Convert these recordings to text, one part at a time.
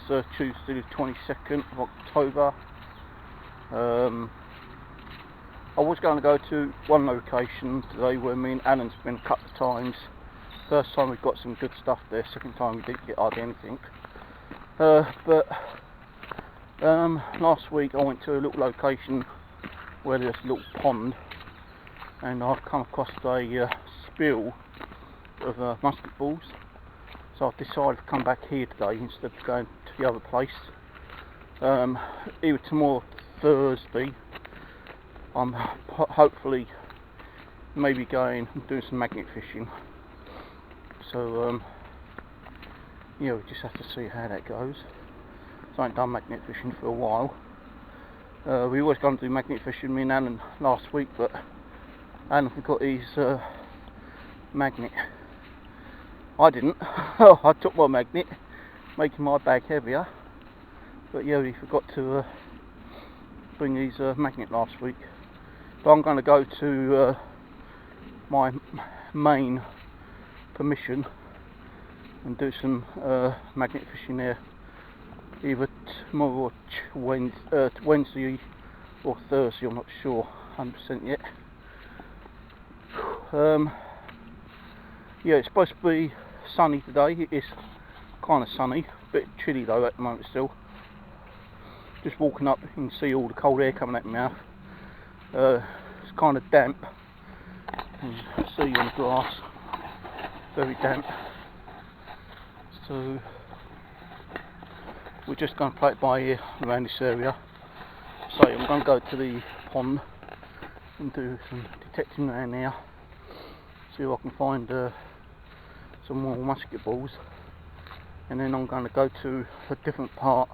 Tuesday the 22nd of October. I was going to go to one location today where me and Alan's been a couple of times. First time we got some good stuff there, second time we didn't get hardly anything. But last week I went to a little location where there's a little pond, and I've come across a spill of musket balls. So I've decided to come back here today instead of going to the other place. Either tomorrow or Thursday, I'm hopefully maybe going and doing some magnet fishing. So yeah, we just have to see how that goes. So I ain't done magnet fishing for a while. We always going to do magnet fishing, me and Alan, last week, but Alan forgot his magnet. I didn't. I took my magnet, making my bag heavier. But yeah, we forgot to bring his magnet last week. But I'm going to go to my main permission and do some magnet fishing there, either tomorrow or Wednesday or Thursday. I'm not sure 100% yet. Yeah, it's supposed to be sunny today. It is kind of sunny, a bit chilly though at the moment still. Just walking up, you can see all the cold air coming out my mouth. It's kind of damp. You can see on the grass, very damp. So we're just going to play it by ear around this area. So I'm going to go to the pond and do some detecting around there. See if I can find some more musket balls, and then I'm going to go to a different part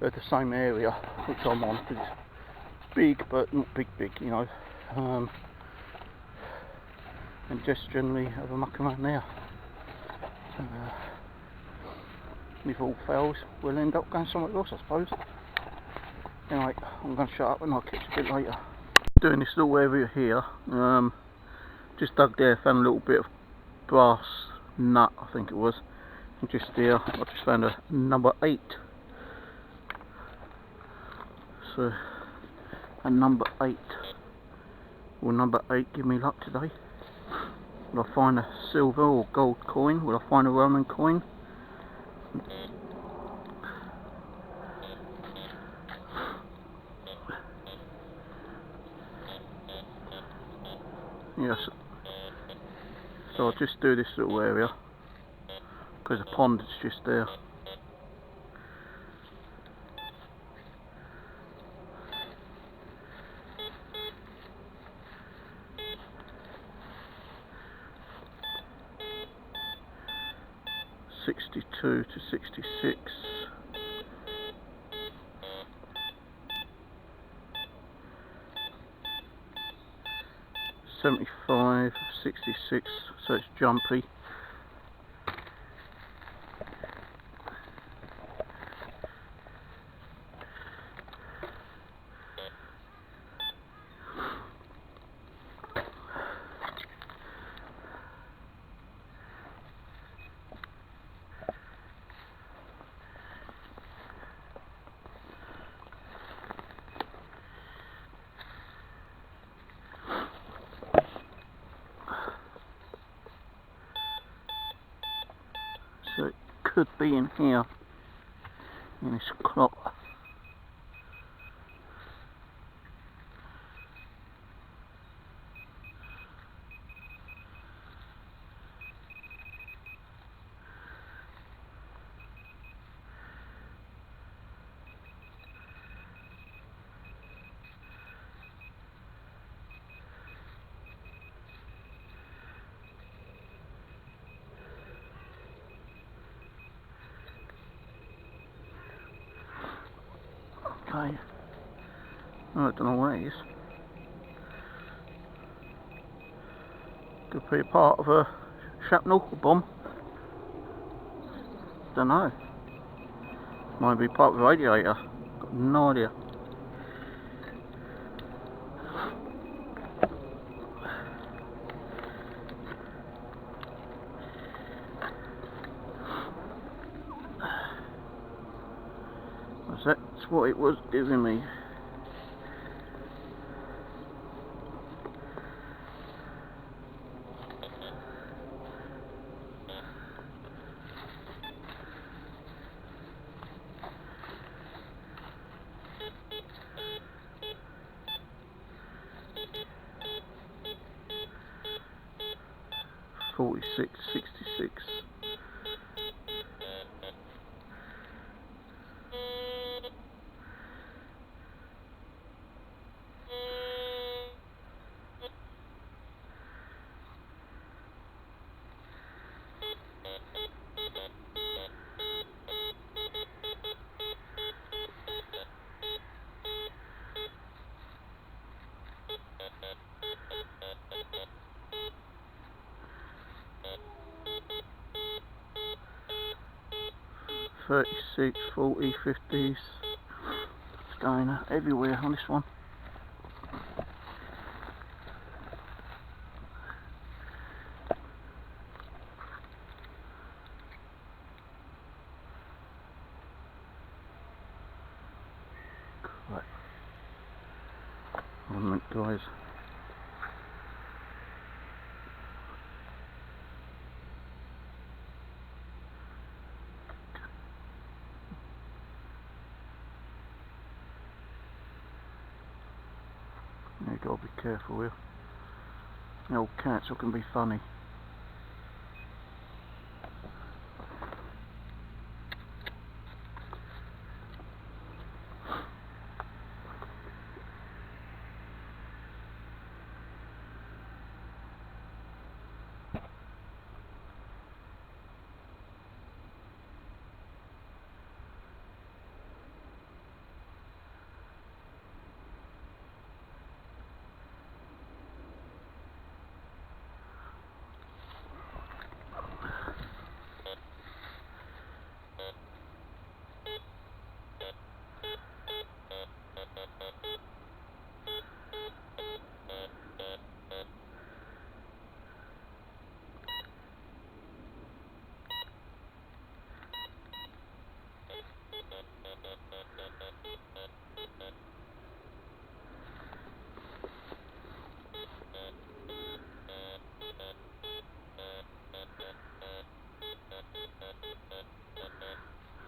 of the same area which I'm on, because it's big but not big, you know, and just generally have a muck around there. If all fails, we'll end up going somewhere else, I suppose. Anyway, I'm going to shut up and I'll catch you a bit later. Doing this little area here, just dug there, found a little bit of brass nut, I think it was, and just there I just found a number 8. So a number 8, will number 8 give me luck today? Will I find a silver or gold coin? Will I find a Roman coin? Yes. So I'll just do this little area because the pond is just there. '62 to '66. 75, 66, so it's jumpy. So it could be in here, in this clock. Okay. Oh, I don't know what it is. Could be a part of a shrapnel or bomb. Don't know. Might be part of a radiator. Got no idea. That's what it was giving me. $46.66. $36, $40, $50s. It's going everywhere on this one. Right. One minute, guys. You gotta be careful here. The old cats can be funny.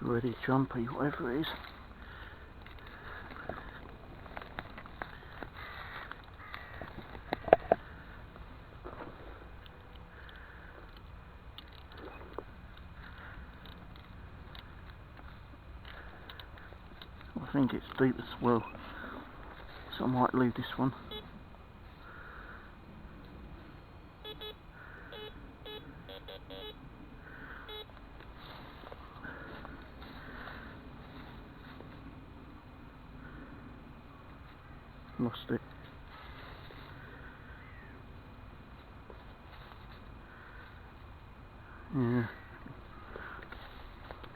Ready jumpy, whatever it is. I think it's deep as well, so I might leave this one. Lost it. Yeah,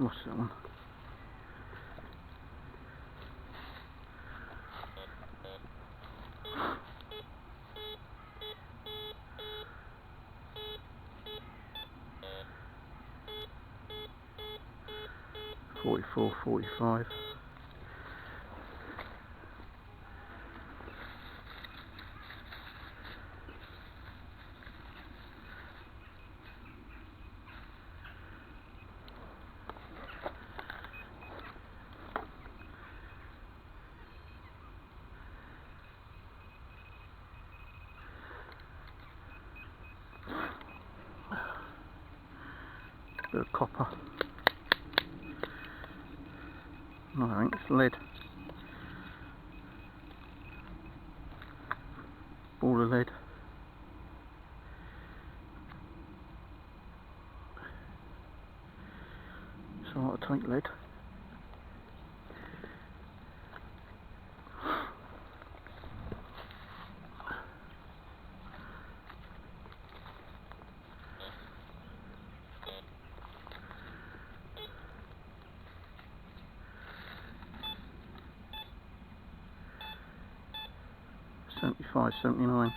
lost that one. $44, $45. Bit of copper. No, I think it's lead. Ball of lead. So I'll take lead. $75, $79.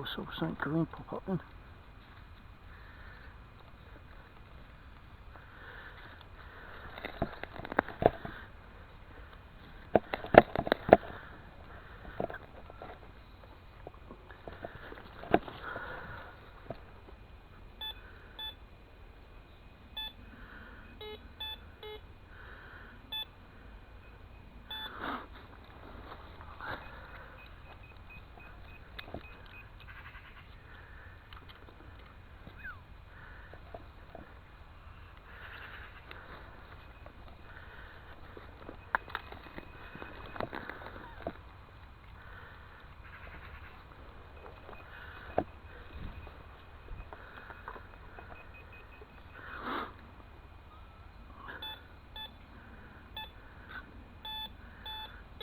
I saw something green pop up then.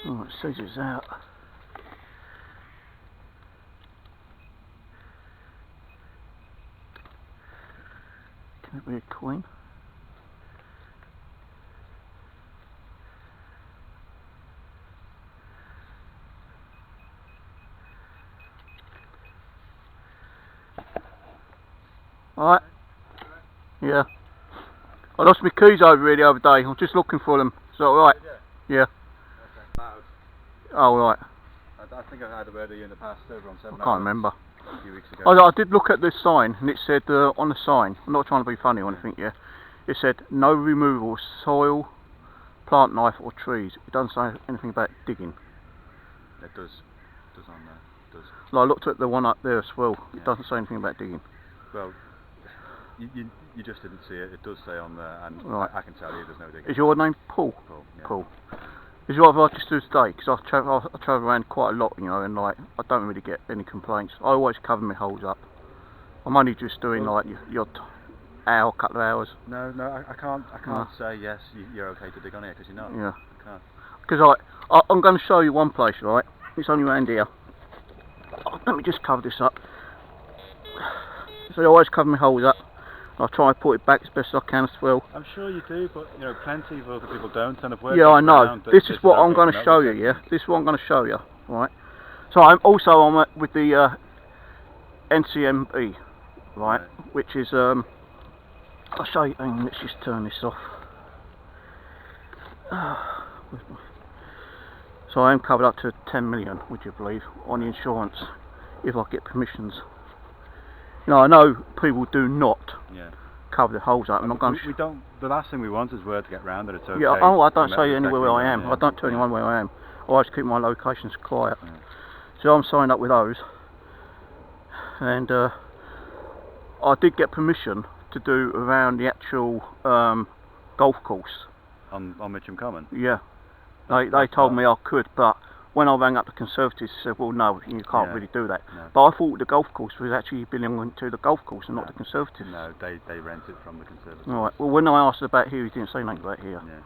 Oh, it says it's out. Can it be a queen? Alright. Yeah. I lost my keys over here the other day. I'm just looking for them. Is that alright? Yeah. Oh, right. I think I had a word of you in the past over on 7 I can't remember. A few weeks ago. I did look at the sign, and it said on the sign, I'm not trying to be funny or anything, yeah, it said no removal of soil, plant life or trees. It doesn't say anything about digging. It does on there. It does. Well, I looked at the one up there as well. Yeah. It doesn't say anything about digging. Well, you just didn't see it. It does say on there, and Right. I can tell you there's no digging. Is your name Paul? Paul. Yeah. Paul. Is it right if I just do today? Because I travel around quite a lot, you know, and like I don't really get any complaints. I always cover my holes up. I'm only just doing like your hour, couple of hours. No, I can't say yes. You're okay to dig on here because you're not. Yeah. I can't. Because I'm going to show you one place, right? It's only around here. Let me just cover this up. So I always cover my holes up. I try and put it back as best as I can as well. I'm sure you do, but you know, plenty of other people don't. And Yeah, I know. This is what I'm going to show you. Yeah, this is what I'm going to show you. Right. So I'm also with the NCMB, right? Which is I'll show you. Hang on, let's just turn this off. So I am covered up to 10 million, would you believe, on the insurance if I get permissions. You know, I know people do not cover the holes up. I'm not going we don't. The last thing we want is word to get round that it's okay. Yeah, I don't say anywhere where I am. Yeah. I don't tell anyone where I am. I always keep my locations quiet. Yeah. So I'm signed up with those, and I did get permission to do around the actual golf course. On Mitcham Common? Yeah. They told me I could, but when I rang up the Conservatives, they said, well, no, you can't really do that. No. But I thought the golf course was actually belonging to the golf course and not the Conservatives. No, they rent it from the Conservatives. Right. Well, when I asked about here, he didn't say anything about here. Yeah.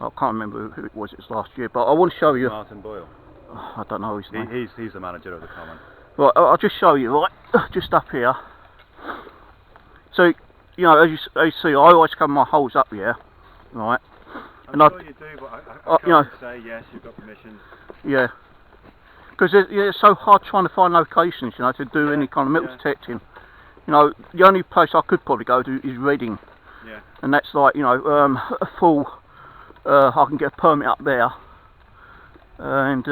I can't remember who it was. It was last year, but I want to show you. Martin Boyle. I don't know his name. He's the manager of the Common. Right. I'll just show you. Right. Just up here. So, you know, as you see, I always cover my holes up here. Right. I'm sure you do, but I can't say yes, you've got permission. Yeah. Because it's so hard trying to find locations, you know, to do any kind of metal detecting. You know, the only place I could probably go to is Reading. Yeah. And that's like, you know, a full, I can get a permit up there. And,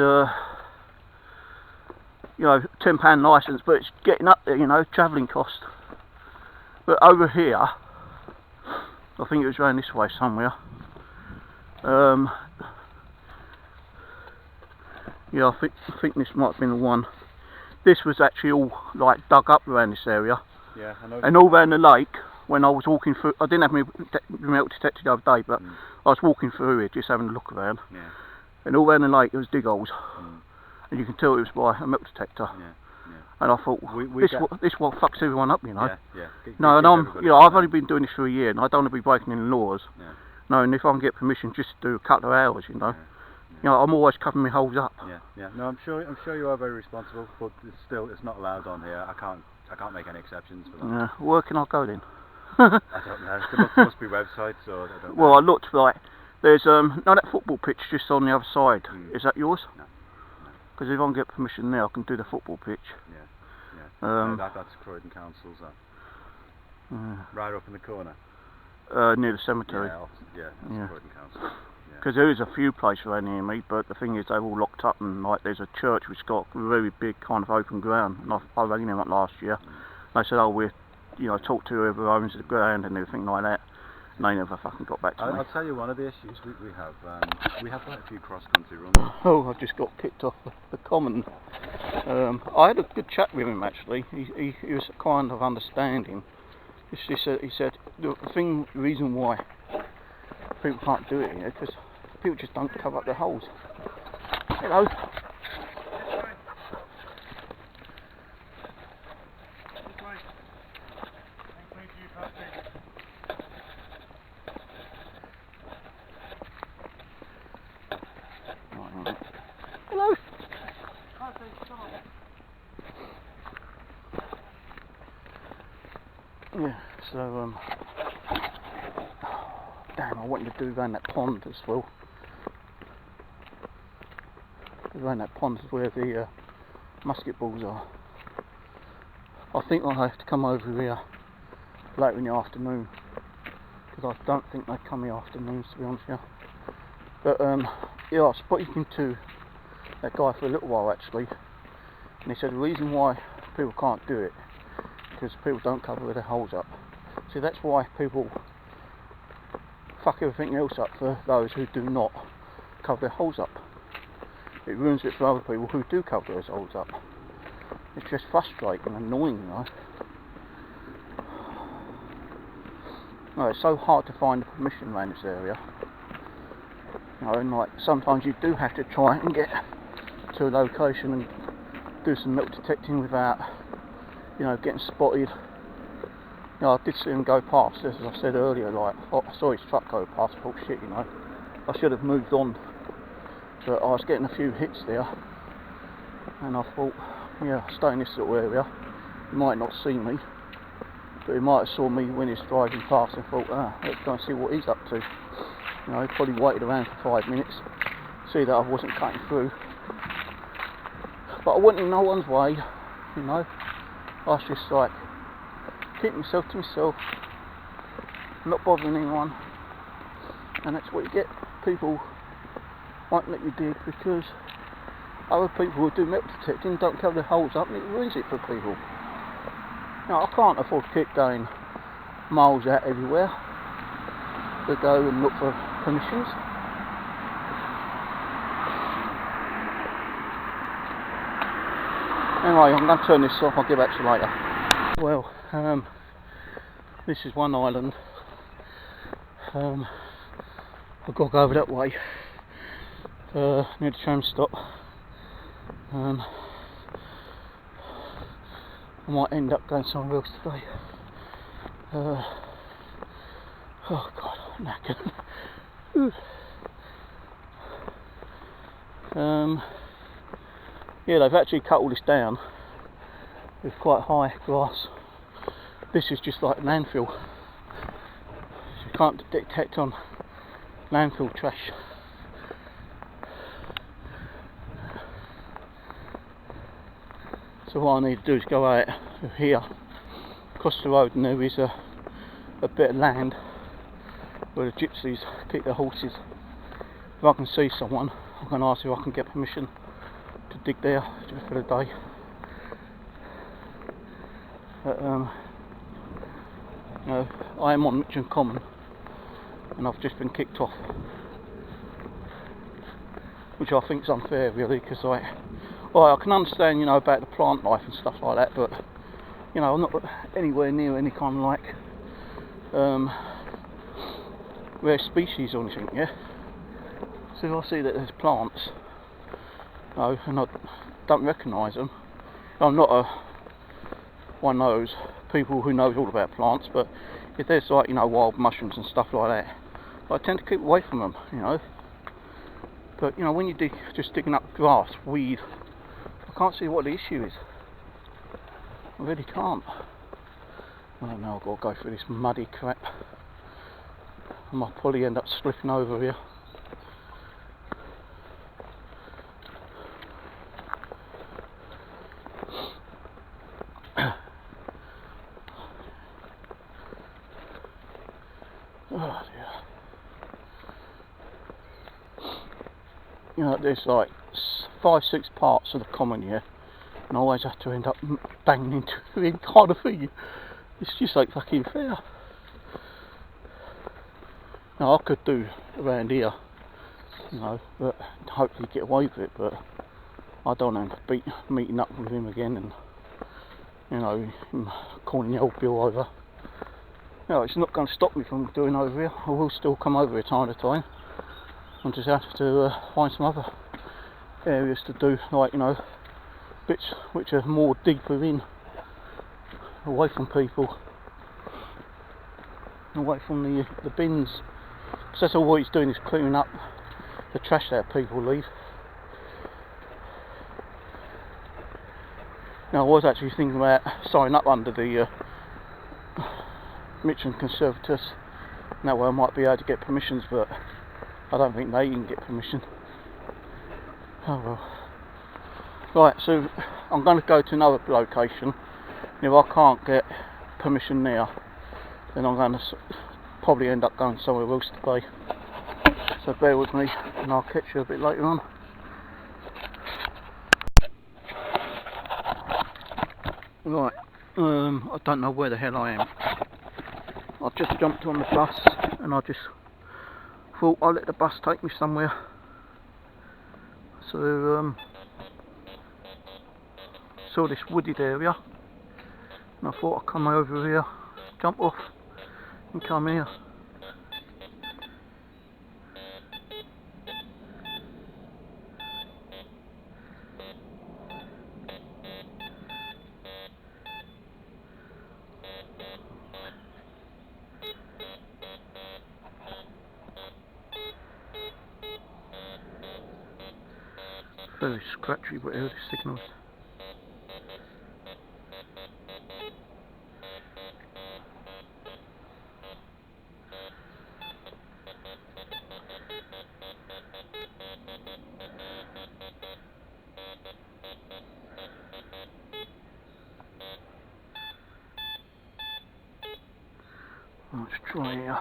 you know, £10 licence, but it's getting up there, you know, travelling cost. But over here, I think it was around this way somewhere. Yeah, I think this might have been the one. This was actually all like dug up around this area. Yeah, I know. And all around the lake, when I was walking through, I didn't have my metal detector the other day, but I was walking through here just having a look around. Yeah. And all around the lake there was dig holes. And you can tell it was by a metal detector. Yeah. Yeah. And I thought, this what fucks everyone up, you know. Yeah, yeah. No, and I've only been doing this for a year, and I don't want to be breaking any laws. Yeah. No, and if I can get permission just to do a couple of hours, you know. Yeah. You know, I'm always covering my holes up. Yeah, yeah. No, I'm sure you are very responsible, but it's not allowed on here. I can't make any exceptions for that. Yeah. Where can I go then? I don't know. There must be websites, or I don't know. Well, I looked like there's that football pitch just on the other side. Is that yours? No. Because if I can get permission there, I can do the football pitch. Yeah. Yeah. That's Croydon Council's that. Right up in the corner. Near the cemetery. Yeah, that's Croydon Council. Because there is a few places around near me, but the thing is they're all locked up, and like there's a church which got a very big kind of open ground, and I rang them up last year. They said, oh, we're, talk to whoever owns the ground and everything like that, and they never fucking got back to me. I'll tell you one of the issues we have. We have quite a few cross-country runs. Oh, I just got kicked off the common. I had a good chat with him actually. He was kind of understanding. He said the reason why people can't do it is because people just don't cover up their holes. Hello. Hello. Yeah, so damn, I wanted to do around that pond as well. Around that pond is where the musket balls are. I think I'll have to come over here later in the afternoon, because I don't think they come in the afternoons, to be honest with you. But yeah, I was speaking to that guy for a little while actually, and he said the reason why people can't do it because people don't cover their holes up. See, that's why people fuck everything else up for those who do not cover their holes up. It ruins it for other people who do cover their holes up. It's just frustrating and annoying, No, it's so hard to find the permission around this area. And like sometimes you do have to try and get to a location and do some metal detecting without, getting spotted. I did see him go past, as I said earlier, like I saw his truck go past, I thought shit, I should have moved on. But I was getting a few hits there, and I thought, stay in this little area. He might not see me, but he might have saw me when he was driving past and thought, let's go and see what he's up to. He probably waited around for 5 minutes, see that I wasn't cutting through. But I wasn't in no one's way, I was just like, keep myself to myself, not bothering anyone, and that's what you get. People won't let you dig because other people who do metal detecting don't cover their holes up, and it ruins it for people. I can't afford to keep going miles out everywhere to go and look for permissions. Anyway, I'm going to turn this off, I'll get back to you later. Well, this is one island. I've got to go over that way, near the tram stop. I might end up going somewhere else today. Oh God, I'm knackered. Yeah, they've actually cut all this down with quite high grass. This is just like landfill. You can't detect on landfill trash. So what I need to do is go out here, across the road, and there is a bit of land where the gypsies keep their horses. If I can see someone, I can ask if I can get permission to dig there just for the day. But I am on Mitcham Common, and I've just been kicked off, which I think is unfair really, because I can understand about the plant life and stuff like that, but I'm not anywhere near any kind of like rare species or anything. So if I see that there's plants, and I don't recognise them, I'm not one of those people who knows all about plants, but if there's like wild mushrooms and stuff like that, I tend to keep away from them. But when you just digging up grass, weed, I can't see what the issue is. I really can't. I don't know, I've got to go through this muddy crap. I might probably end up slipping over here. Oh dear. You know, there's like 5-6 parts of the common here, and I always have to end up banging into the entire thing. It's just like fucking fair. Now I could do around here, you know, but hopefully get away with it, but I don't want to be meeting up with him again and, you know, him calling the old bill over. You know, it's not going to stop me from doing over here. I will still come over here time to time. I just have to find some other areas to do, like, you know, bits which are more deeper in, away from people, away from the bins. Because that's all he's doing, is clearing up the trash that people leave. Now I was actually thinking about signing up under the Mitcham Conservators, and that way I might be able to get permissions, but I don't think they can get permission. Oh well. Right, so I'm going to go to another location. If I can't get permission there, then I'm going to probably end up going somewhere else today. So bear with me, and I'll catch you a bit later on. Right, I don't know where the hell I am. I've just jumped on the bus, and I just thought I'll let the bus take me somewhere. So saw this wooded area, and I thought I'd come over here, jump off, and come here. Very scratchy whatever the signal is. Let's try here.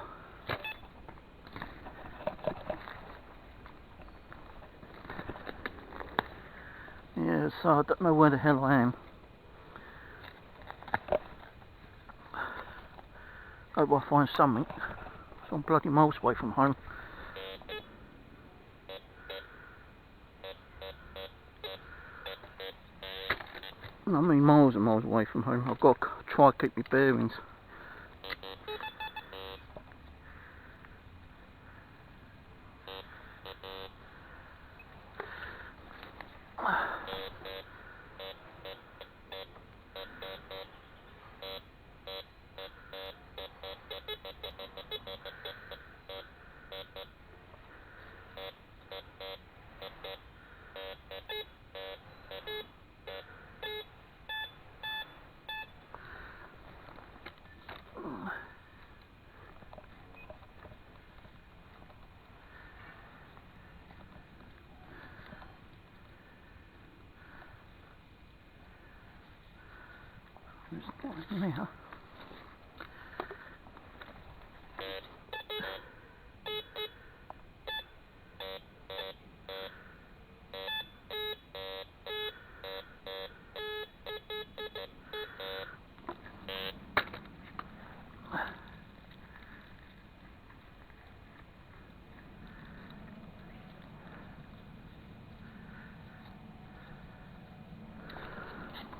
Yeah, so I don't know where the hell I am. Hope I find something. So I'm bloody miles away from home. I mean miles and miles away from home. I've got to try to keep my bearings. Yeah.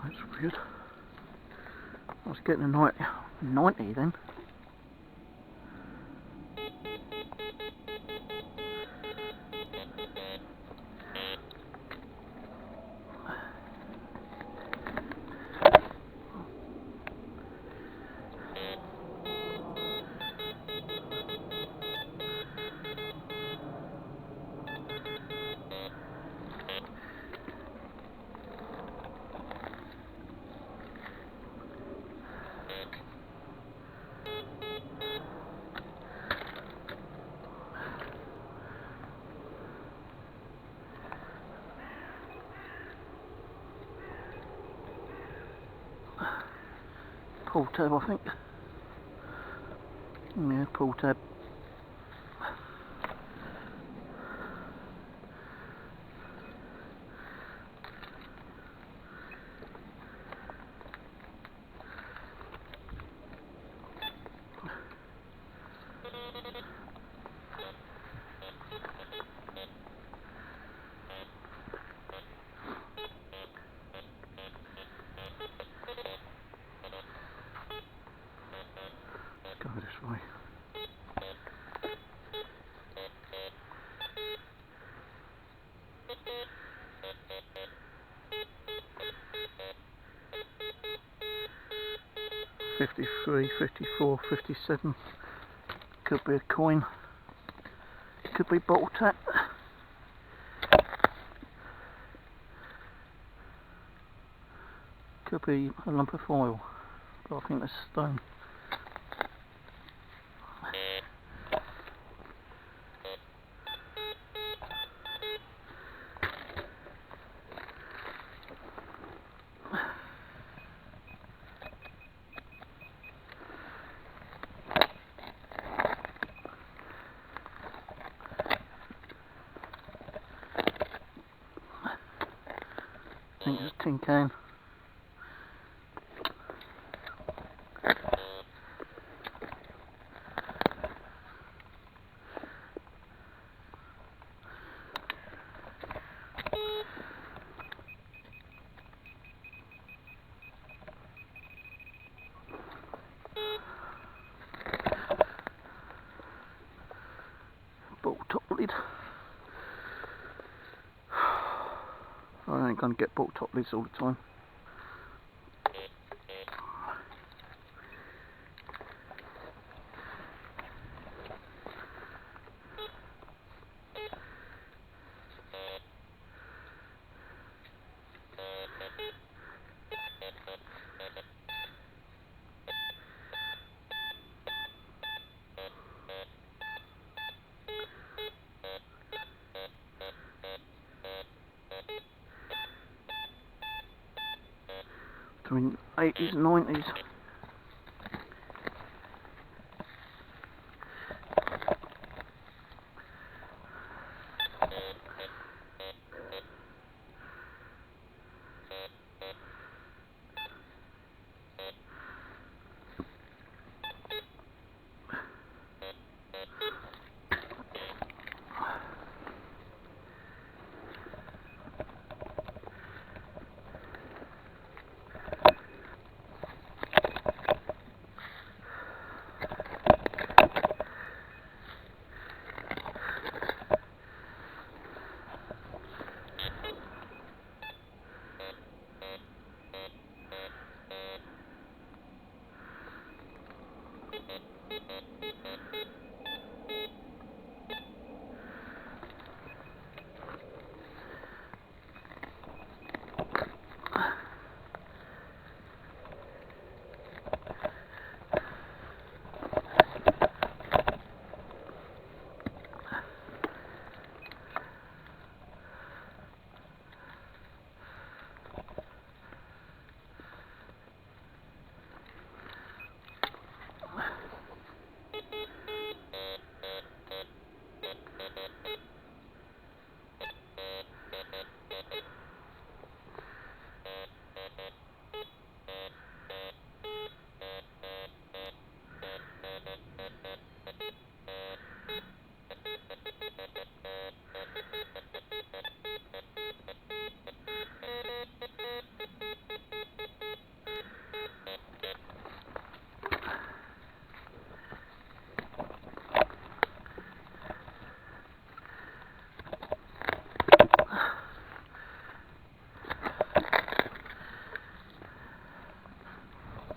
That's weird. I was getting a 90 then. Pull tab, I think. Yeah, pull tab. Go this way. $53, $54, $57. Could be a coin. Could be bottle tap. Could be a lump of foil. But I think that's stone. I think it's a tin can. Bottle top lid. I ain't gonna get bottle top lids all the time. Between 80s and 90s.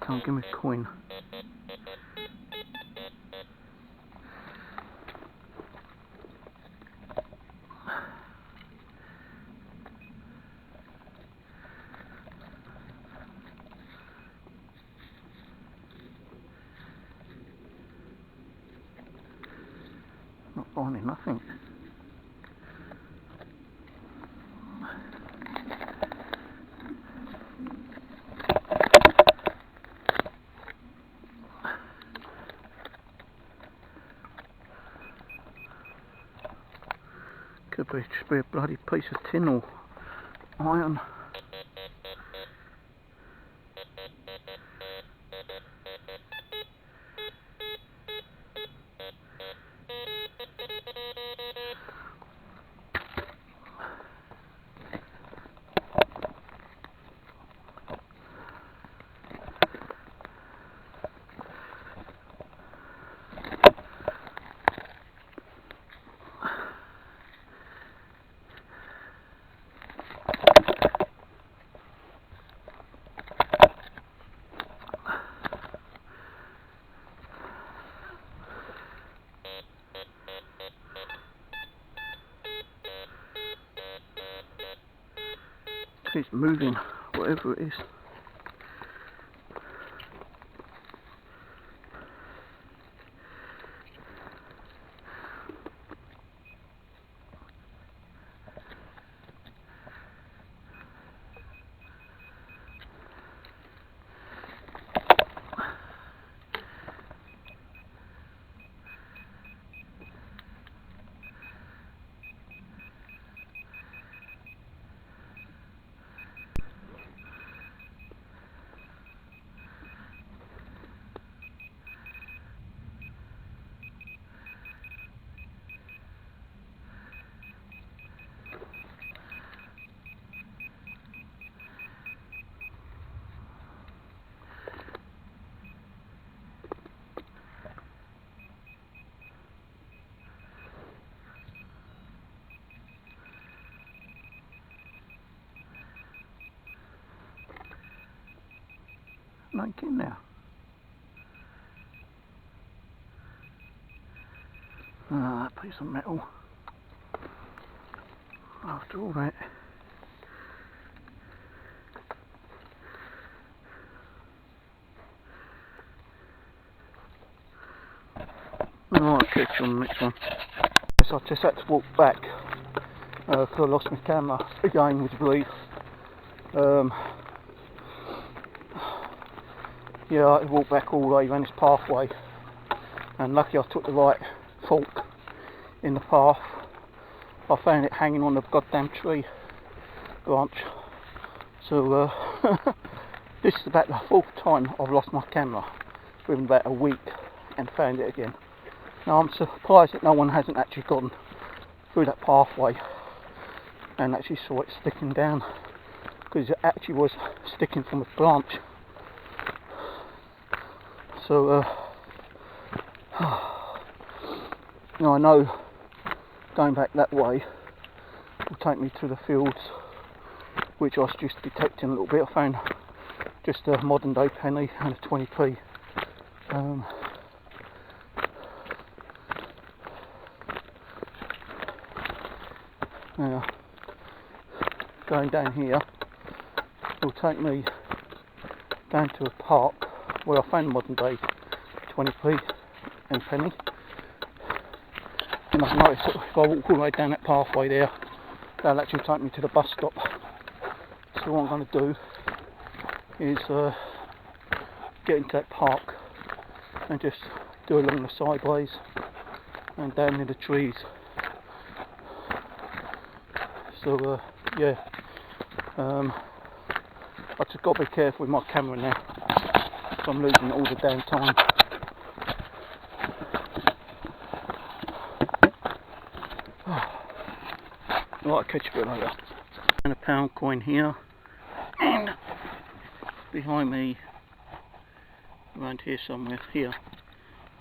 Can't give me a coin. Not finding nothing. Could be just be a bloody piece of tin or iron. It's moving, whatever it is. Like in there. Ah, that piece of metal. After all that. I'll catch you on the next one. So I just had to walk back because I lost my camera again, would you believe? Yeah, I had to walk back all the way around this pathway, and lucky I took the right fork in the path. I found it hanging on the goddamn tree branch. So this is about the fourth time I've lost my camera within about a week and found it again. Now I'm surprised that no one hasn't actually gone through that pathway and actually saw it sticking down, because it actually was sticking from a branch. So now I know going back that way will take me to the fields, which I was just detecting a little bit. I found just a modern day penny and a 20p. Now going down here will take me down to a park where I found modern day 20p and penny. And I've noticed that if I walk all the way down that pathway there, that'll actually take me to the bus stop. So what I'm going to do is get into that park and just go along the sideways and down near the trees. So yeah, I just got to be careful with my camera now, so I'm losing all the damn time. Right, I'll catch you a bit later. And a pound coin here, and behind me, around here somewhere, here,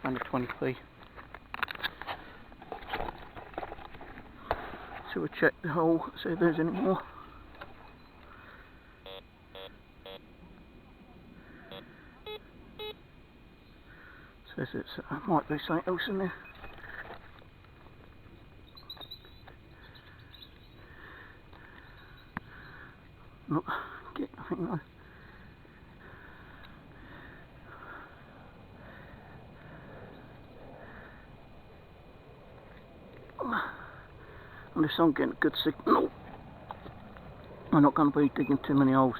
and a 20p. So we'll check the hole, see if there's any more. Says there might be something else in there. Not get nothing though. Unless I'm getting a good signal, I'm not going to be digging too many holes.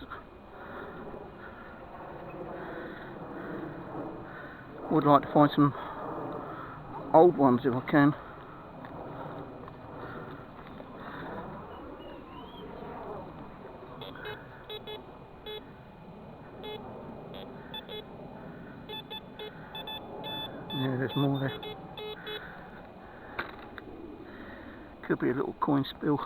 Would like to find some old ones if I can. Yeah, there's more there. Could be a little coin spill.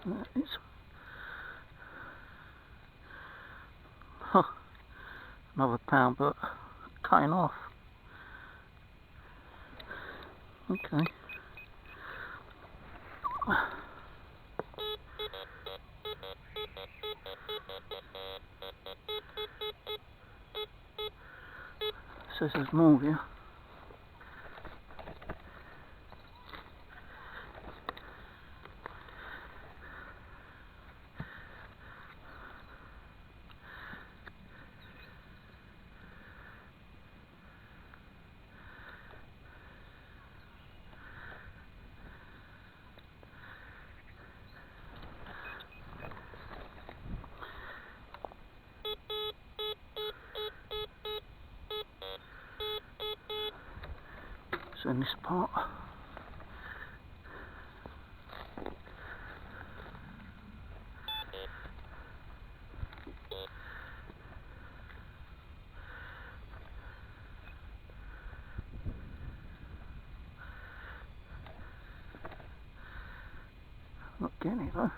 That is. Huh. Another pound, but cutting off. Okay. Says there's more here. So in this part. Not getting it though.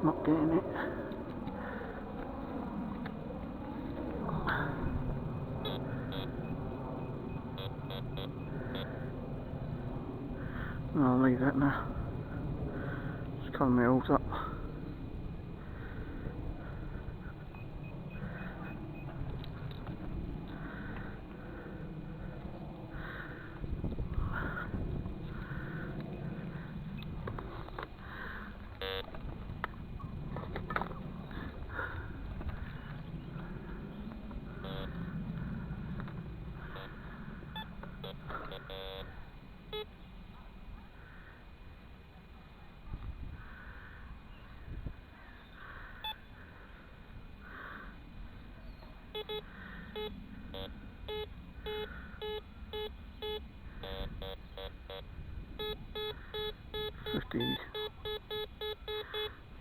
Not getting it. I'll leave that now. Just cover my holes up.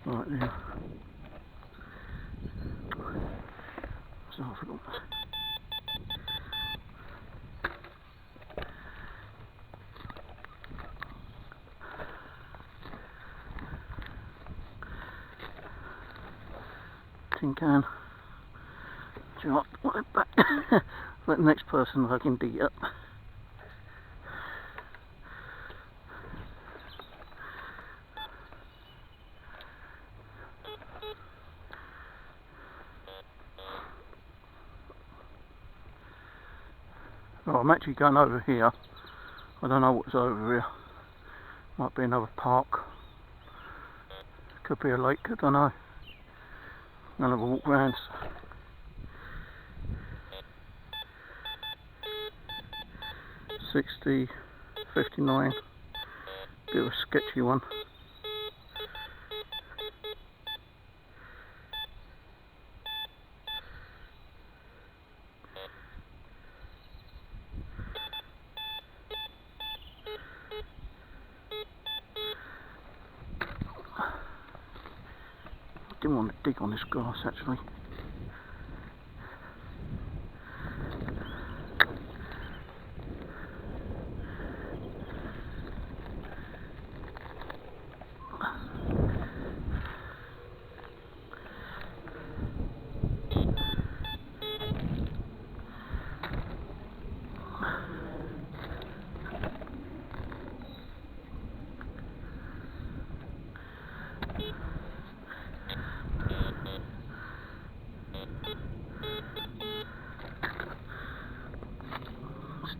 Right there. So I forgot. Tin can. Do you know what? Put it back. Let the next person I can dig it up. Oh, I'm actually going over here. I don't know what's over here. Might be another park. Could be a lake, I don't know. I'll have a walk round. 60, 59. Bit of a sketchy one. Didn't want to dig on this grass actually.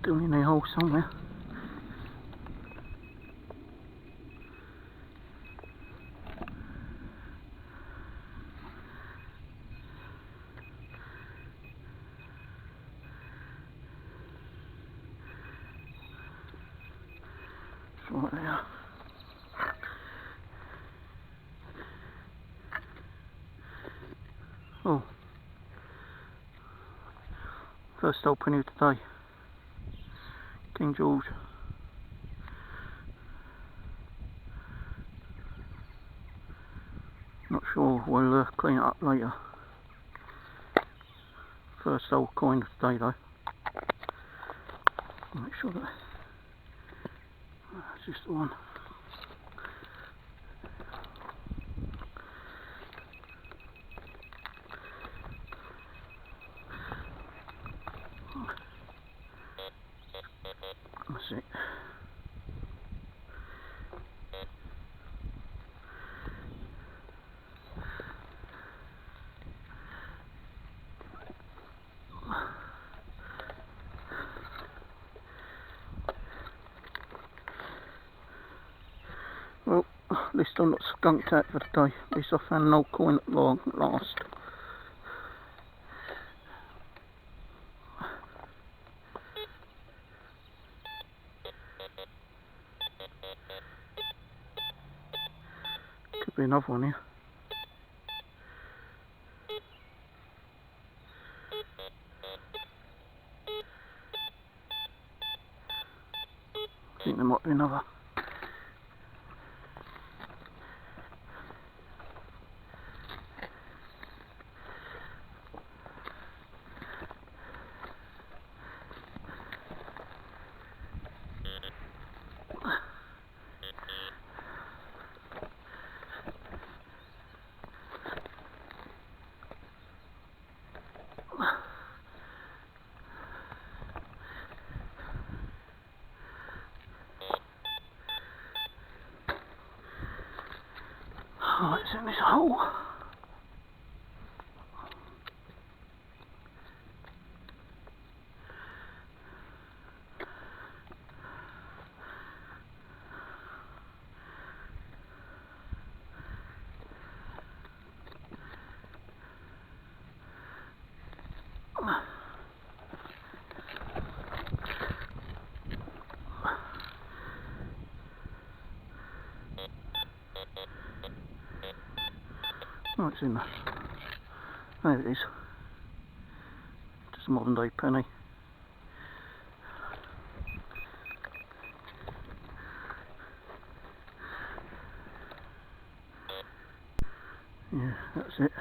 Still in a hole somewhere. Right there. Oh, first opening of today, King George. Not sure, we'll clean it up later. First old coin of today though. Make sure that that's just the one. That's it. Well, at least I'm not skunked out for the day. At least I found an old coin at long last. Could be another one here. I think there might be another. Oh, it's in this hole. Oh, it's in there. There it is. Just a modern day penny. Yeah, that's it.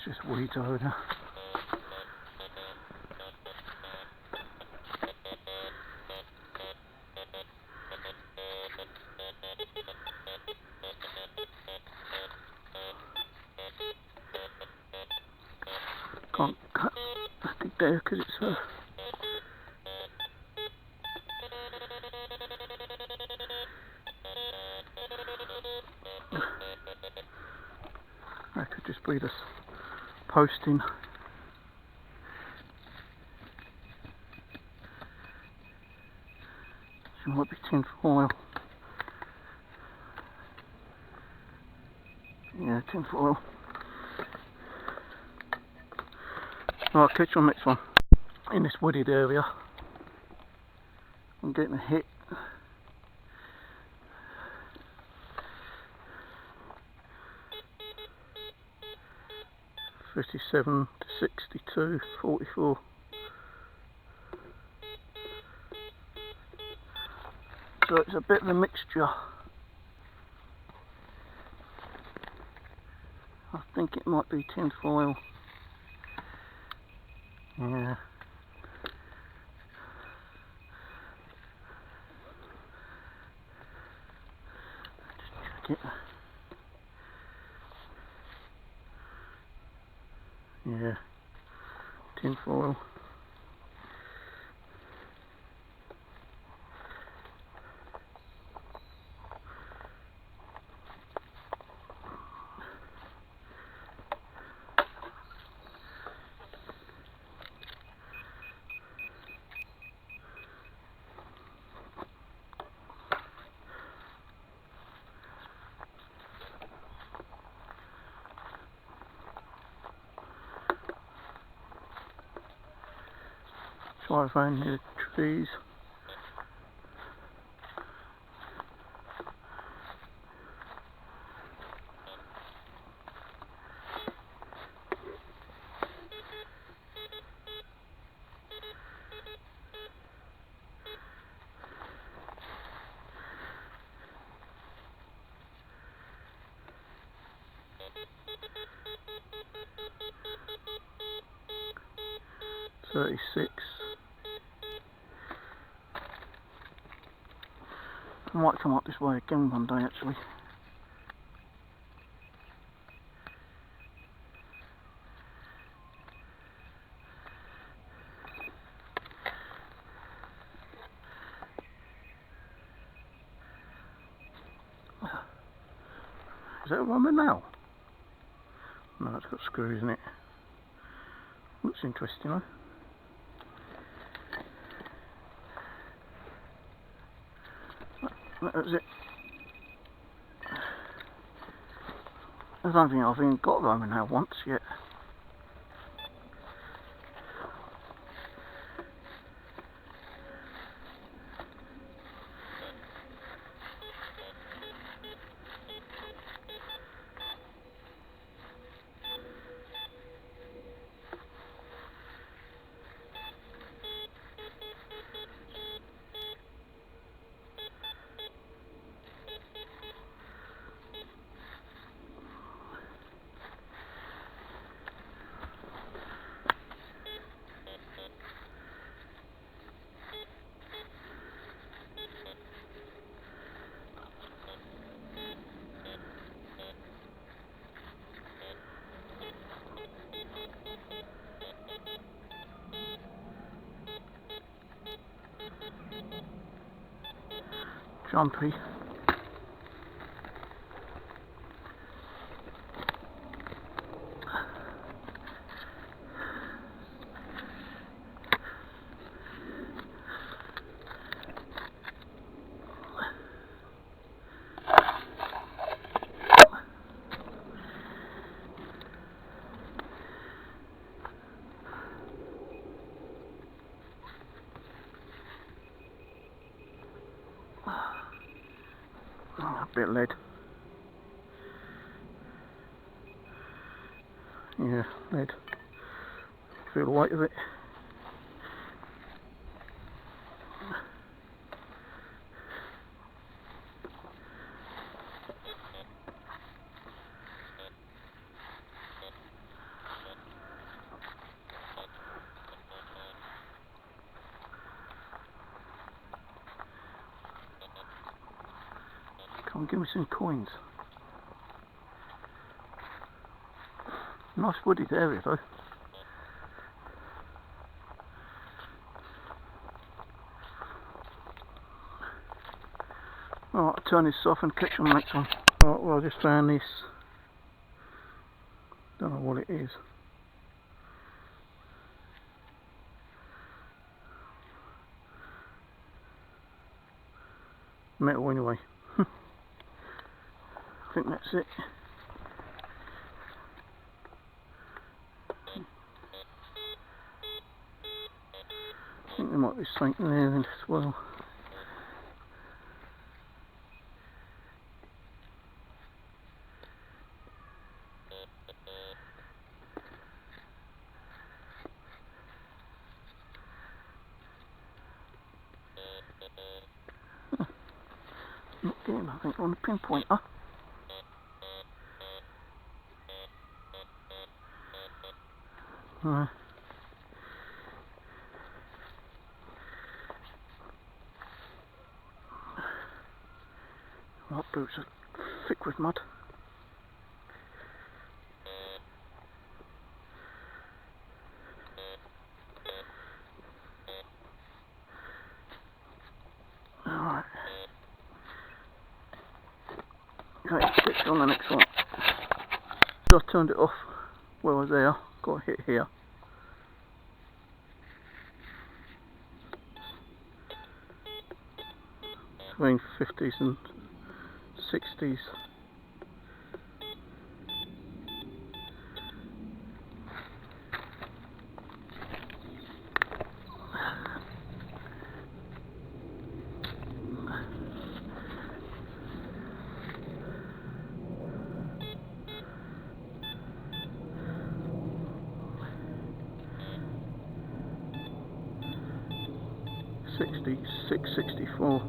It's just weeds over there. Can't cut nothing there because it's that could just be this posting. It might be tin foil. Yeah, tin foil. Right, catch you on next one. In this wooded area, I'm getting a hit. $57 to $62, $44. So it's a bit of a mixture. I think it might be tin foil. Yeah. Just check it. Yeah. Tin foil. drive around near the trees. .36. I might come up this way again one day actually. Is that a rubber now? No, it's got screws in it. Looks interesting, though. That was it. I don't think I've even got a Roman nail once yet. Jumpy. A bit of lead. Yeah, lead. Feel the weight of it. Come on, give me some coins. Nice wooded area though. Alright, I'll turn this off and catch you on the next one. Alright, well I just found this. Don't know what it is. Metal anyway. I think that's it. I think there might be something there as well. Not getting nothing on the pinpointer. My boots are thick with mud. Alright. Okay, catch you on the next one. Just turned it off where I was there. Got a hit here. Between 50s and 60s. 66, 64.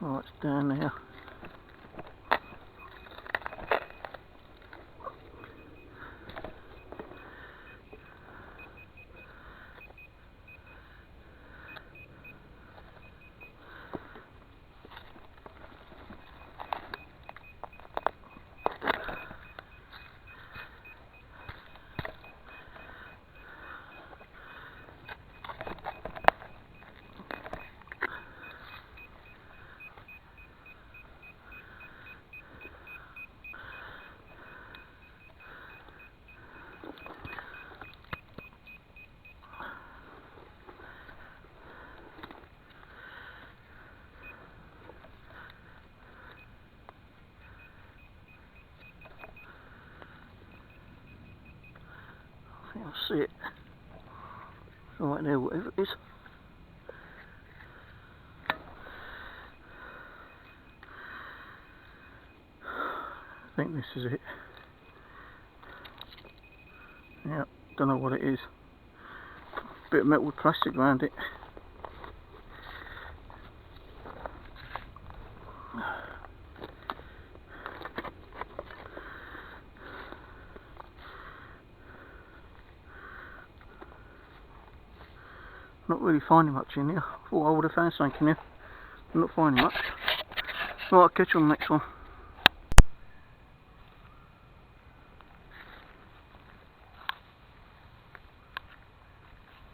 Oh, it's down there. I think I see it. Right there, whatever it is. I think this is it. Yeah, don't know what it is. Bit of metal with plastic around it. Not really finding much in here. Thought I would have found something in here. I'm not finding much. Right, I'll catch you on the next one.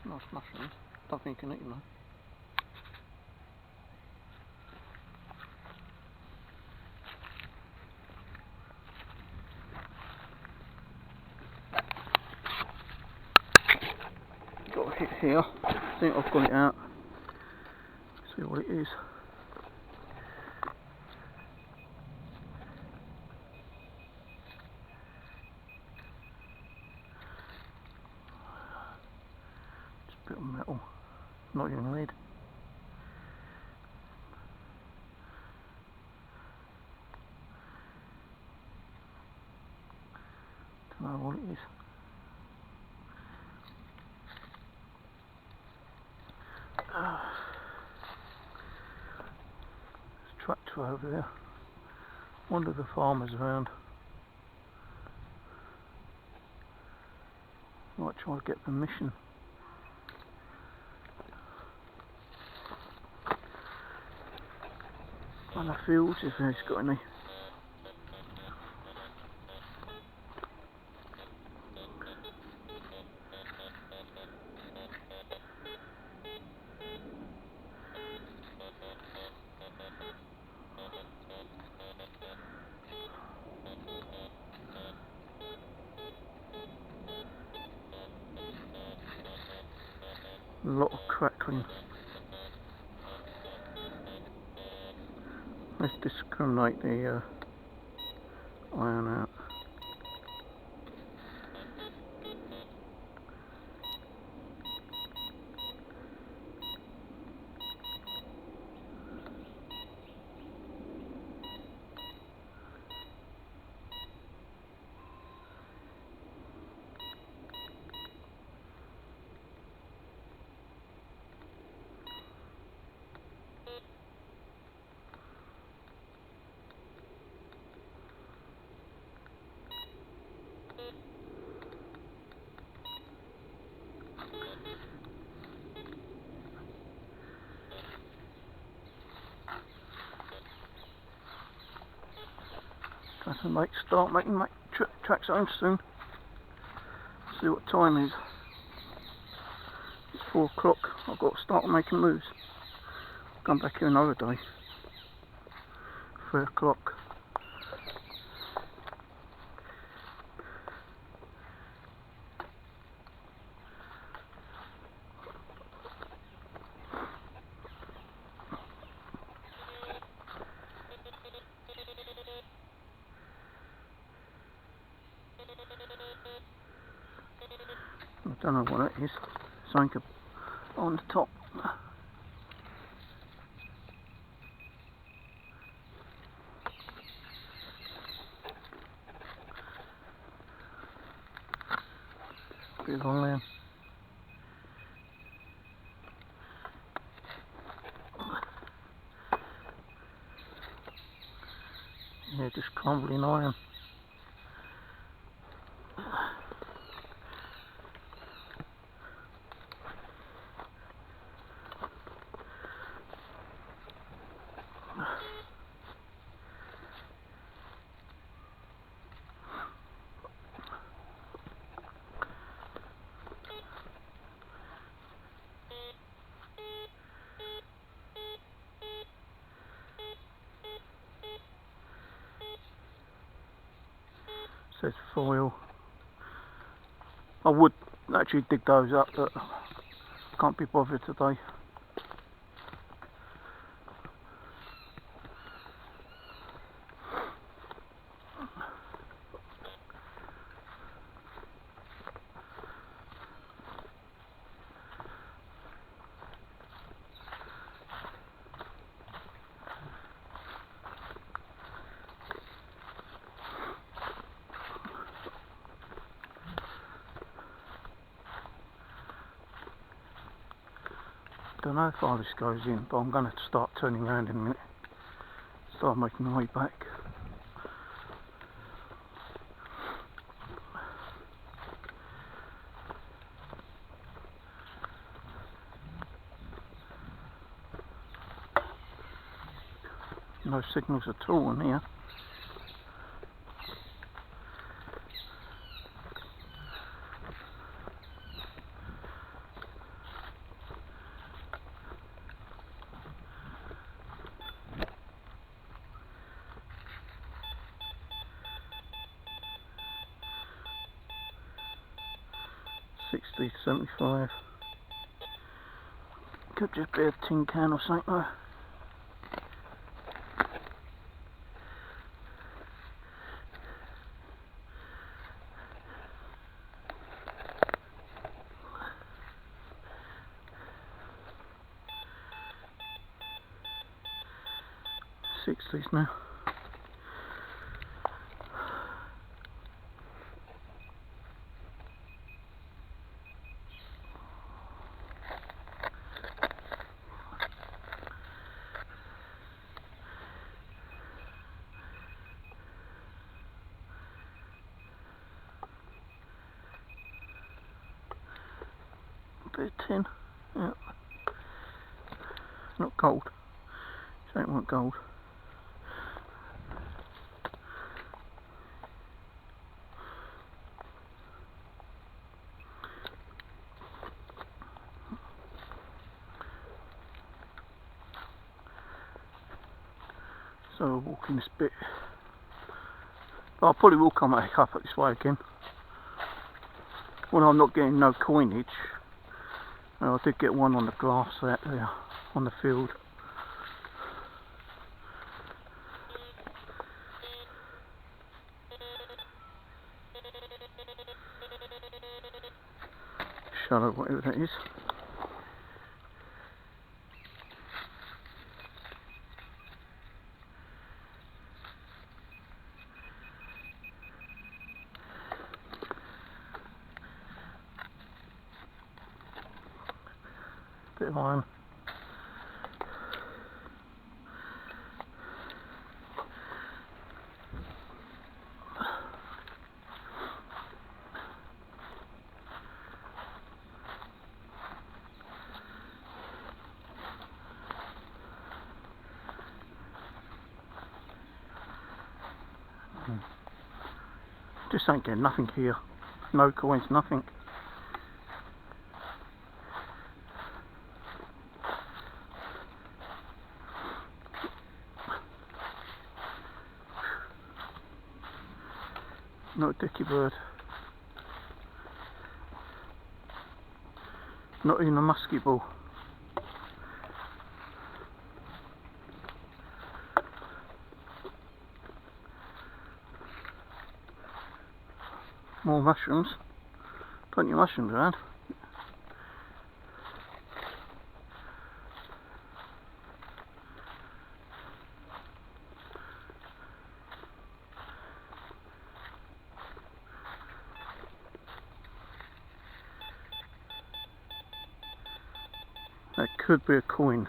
Nice mushrooms. Don't think you can eat them though. Got a hit here. I think I've got it out. See what it is. Just a bit of metal. Not even lead. Don't know what it is. There's a tractor over there. Wonder if the farmer's around. Might try to get permission. On the fields if he's got any. A lot of crackling. Let's discriminate the iron out. I can start making tracks home soon. See what time it is. It's 4 o'clock. I've got to start making moves. Come back here another day. 3 o'clock. I don't know what it is. Something on the top. Bit on there. Yeah, just crumbling iron. Says foil. I would actually dig those up, but can't be bothered today. Don't know how far this goes in, but I'm going to start turning around in a minute. Start making my way back. No signals at all on here. $60, $75. Could just be a tin can or something though. $60s now. Bit of tin, yeah. Not gold. Don't want gold. So we'll walk in this bit. I probably will come back up this way again. Well, I'm not getting no coinage. I did get one on the grass out there on the field. Shallow, whatever that is. Bit of iron. just ain't getting nothing here. No coins, nothing. Not a dicky bird. Not even a musky ball. More mushrooms. Plenty of mushrooms around. That could be a coin,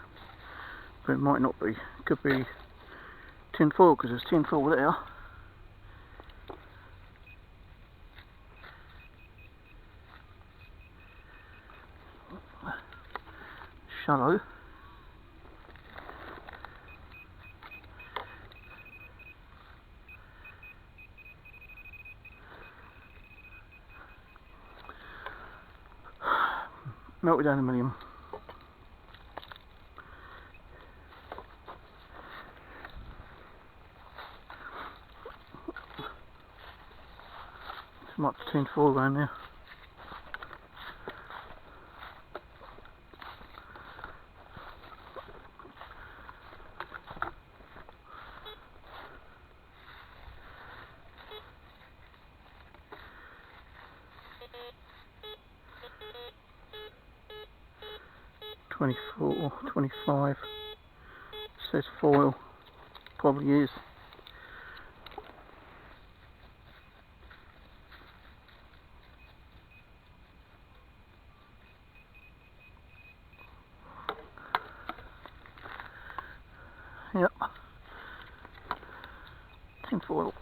but it might not be. It could be tin foil, because there's tin foil there. Shallow. Melted aluminium. Too much tin foil around there. $24, $25. Says foil. Probably is. Yep. Tin foil.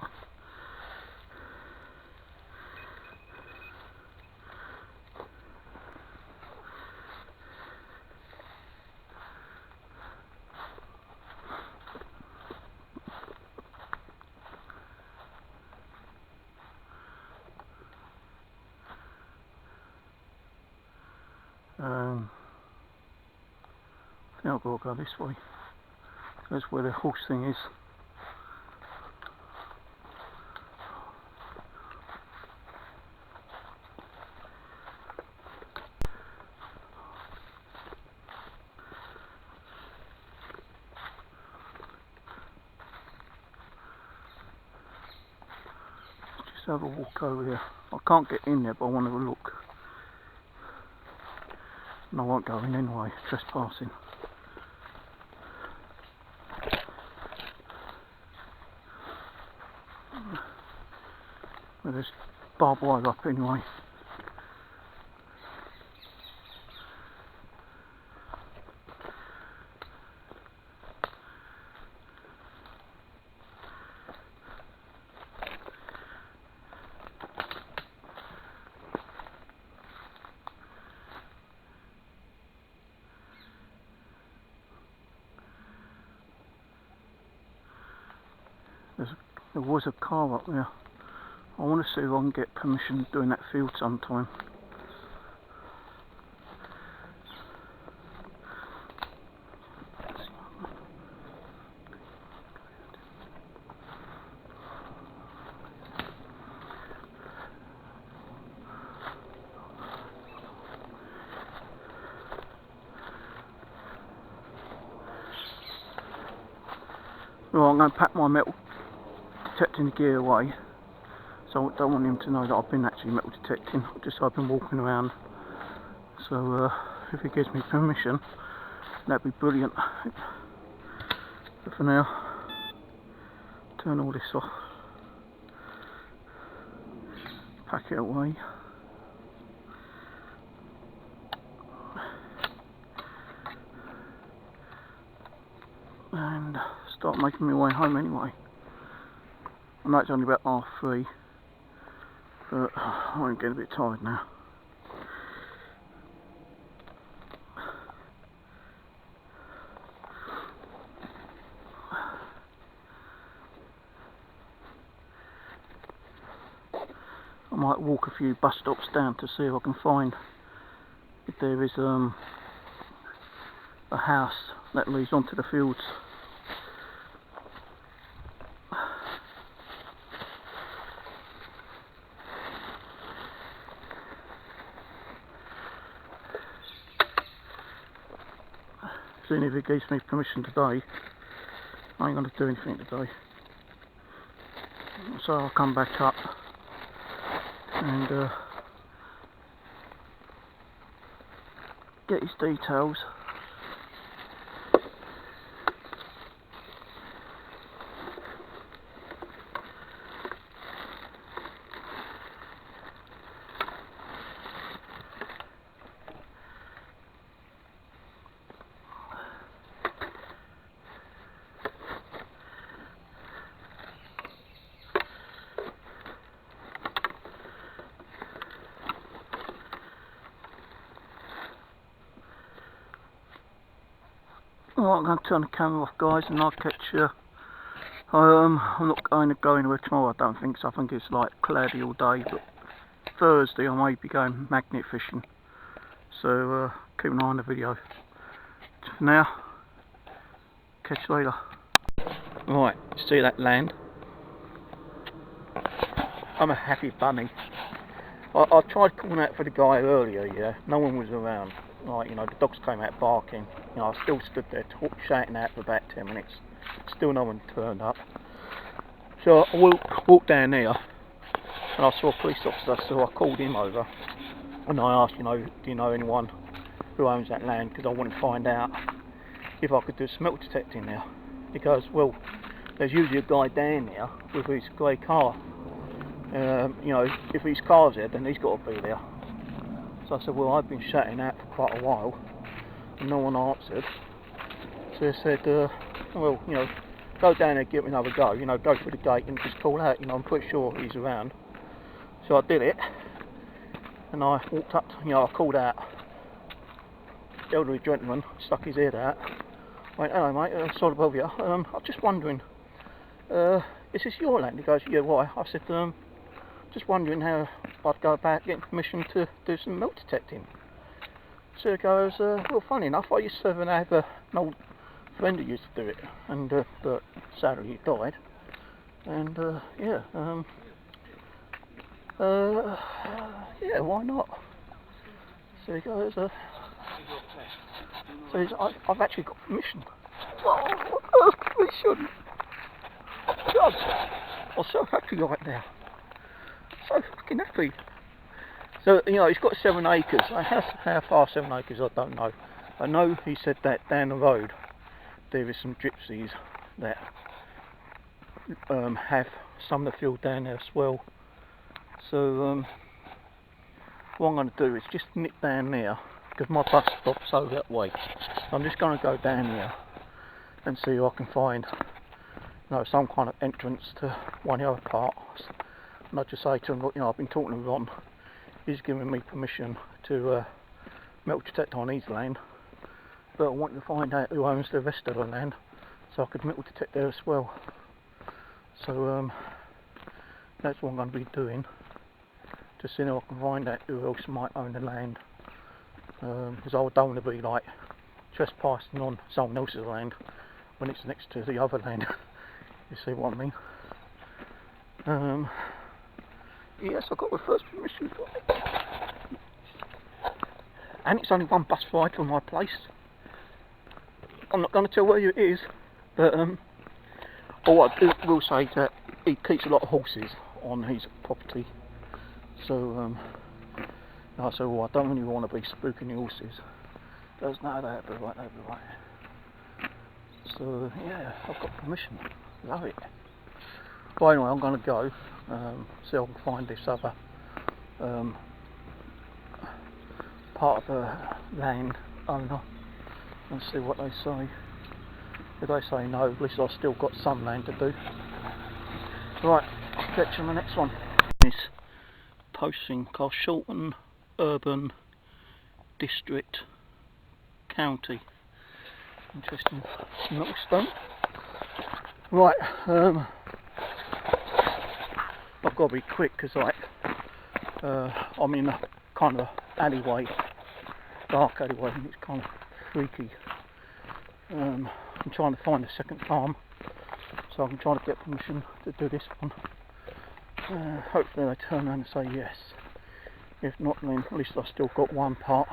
I think I've got to go this way. That's where the horse thing is. Just have a walk over here. I can't get in there, but I want to have a look. And I won't go in anyway, trespassing. Well, there's barbed wire up anyway. There was a car up there. I want to see if I can get permission doing that field sometime. Well, I'm going to pack my metal detecting gear away, so I don't want him to know that I've been actually metal detecting, just so I've been walking around. So if he gives me permission, that'd be brilliant. But for now, turn all this off, pack it away. And start making my way home anyway. I know it's only about 3:30, but I'm getting a bit tired now. might walk a few bus stops down to see if I can find if there is a house that leads onto the fields. Seeing if it gives me permission today, I ain't going to do anything today. So I'll come back up and get his details. Alright, I'm going to turn the camera off, guys, and I'll catch you. I'm not going to go anywhere tomorrow, I don't think so. I think it's like cloudy all day, but Thursday I may be going magnet fishing. So keep an eye on the video. For now, catch you later. Right, see that land? I'm a happy bunny. I tried calling out for the guy earlier, yeah, no one was around. Like, you know, the dogs came out barking. You know, I still stood there shouting out for about 10 minutes. Still no one turned up. So I walked down there and I saw a police officer, so I called him over and I asked, you know, do you know anyone who owns that land? Because I wanted to find out if I could do some metal detecting there. Because, well, there's usually a guy down there with his grey car. You know, if his car's there, then he's got to be there. So I said, well, I've been shouting out for quite a while and no one answered. So I said, well, you know, go down there, give me another go, you know, go through the gate and just call out, you know, I'm pretty sure he's around. So I did it, and I walked up, you know, I called out. The elderly gentleman stuck his head out. I went, hello mate, sorry to bother you. I'm just wondering, is this your land? He goes, yeah, why? I said, just wondering how I'd go about getting permission to do some metal detecting. So he goes, well, funny enough, I used to have an old friend who used to do it, and but sadly he died. And yeah, yeah, why not? So he goes, so he's, I've actually got permission. Oh, permission! God, I'm so happy right now. So fucking happy. So, you know, he's got 7 acres. How far 7 acres, I don't know. I know he said that down the road there is some gypsies that have some of the field down there as well. So what I'm going to do is just nip down there, because my bus stops over that way. I'm just going to go down there and see if I can find, you know, some kind of entrance to one of the other parts. And I just say to him, look, you know, I've been talking to Ron. He's given me permission to metal detect on his land, but I want to find out who owns the rest of the land so I could metal detect there as well. So that's what I'm going to be doing, to see if I can find out who else might own the land, because I don't want to be like trespassing on someone else's land when it's next to the other land. You see what I mean? Yes, I got my first permission for it. And it's only one bus ride from my place. I'm not going to tell where it is, but all I will say is that he keeps a lot of horses on his property. So I said, well, I don't really want to be spooking the horses. He goes, no, that'll be right, that'll be right. So yeah, I've got permission. Love it. But anyway, I'm going to go see if I can find this other part of the land owner and see what they say. If they say no, at least I've still got some land to do. Right, I'll catch you on the next one. This posting, Carshalton Urban District County. Interesting metal stone. Right, I've got to be quick because like I'm in a kind of alleyway, dark alleyway, and it's kind of freaky. I'm trying to find a second farm, so I'm trying to get permission to do this one. Hopefully they turn around and say yes. If not, then at least I've still got one part.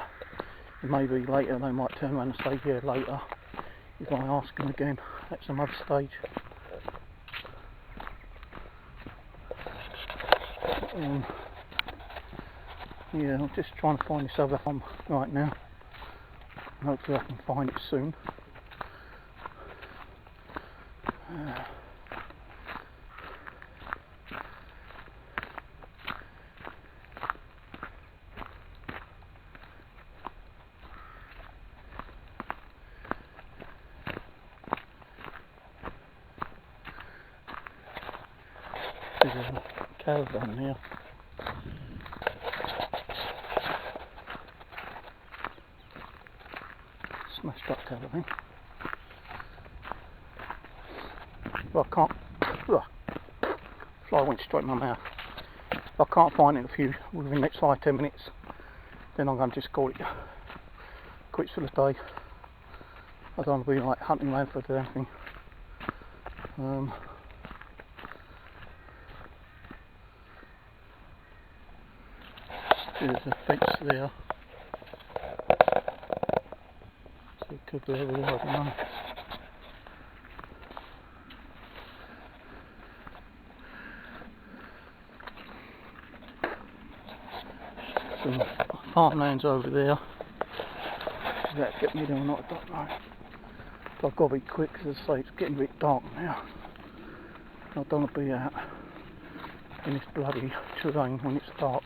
And maybe later they might turn around and say yeah later, if I ask them again at some other stage. Yeah, I'm just trying to find this other farm right now. Hopefully I can find it soon. There's a caravan here. Smashed up caravan. Well, I can't. Fly went straight in my mouth. If I can't find it within the next 5-10 minutes, then I'm going to just call it quits for the day. I don't want to be like hunting around for anything. There's a fence there. So it could be over there, I don't know. Some farmlands over there. Does that get me there or not? I don't know. But I've got to be quick, because as I say, it's getting a bit dark now. I don't want to be out in this bloody terrain when it's dark.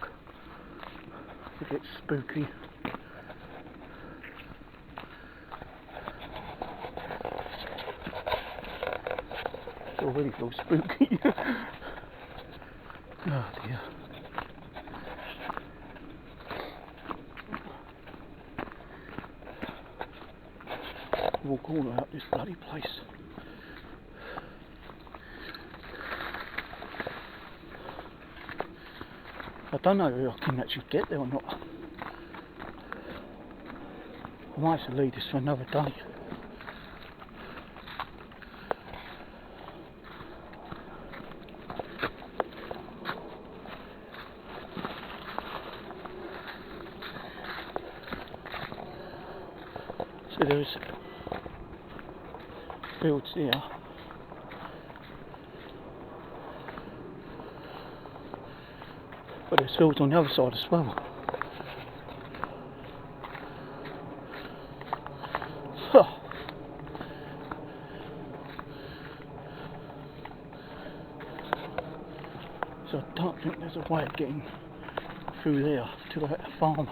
It gets spooky. It already feels spooky. Oh dear. Walk all about this bloody place. I don't know if I can actually get there or not. I might have to leave this for another day. So there's fields here. But there's fields on the other side as well. So I don't think there's a way of getting through there to the farm.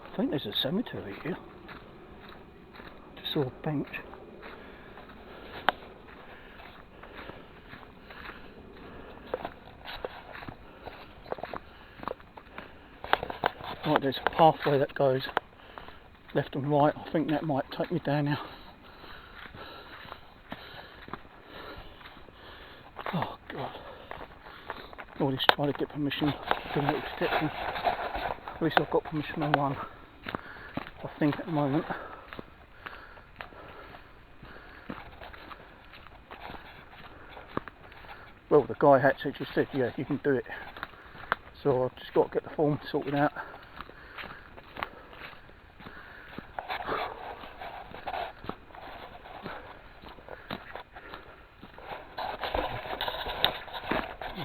I think there's a cemetery here. Just saw a bench. Right, there's a pathway that goes left and right. I think that might take me down now. Oh god. All this trying to get permission to little steps in. At least I've got permission on one, I think, at the moment. Well, the guy actually just said, yeah, you can do it. So I've just got to get the form sorted out.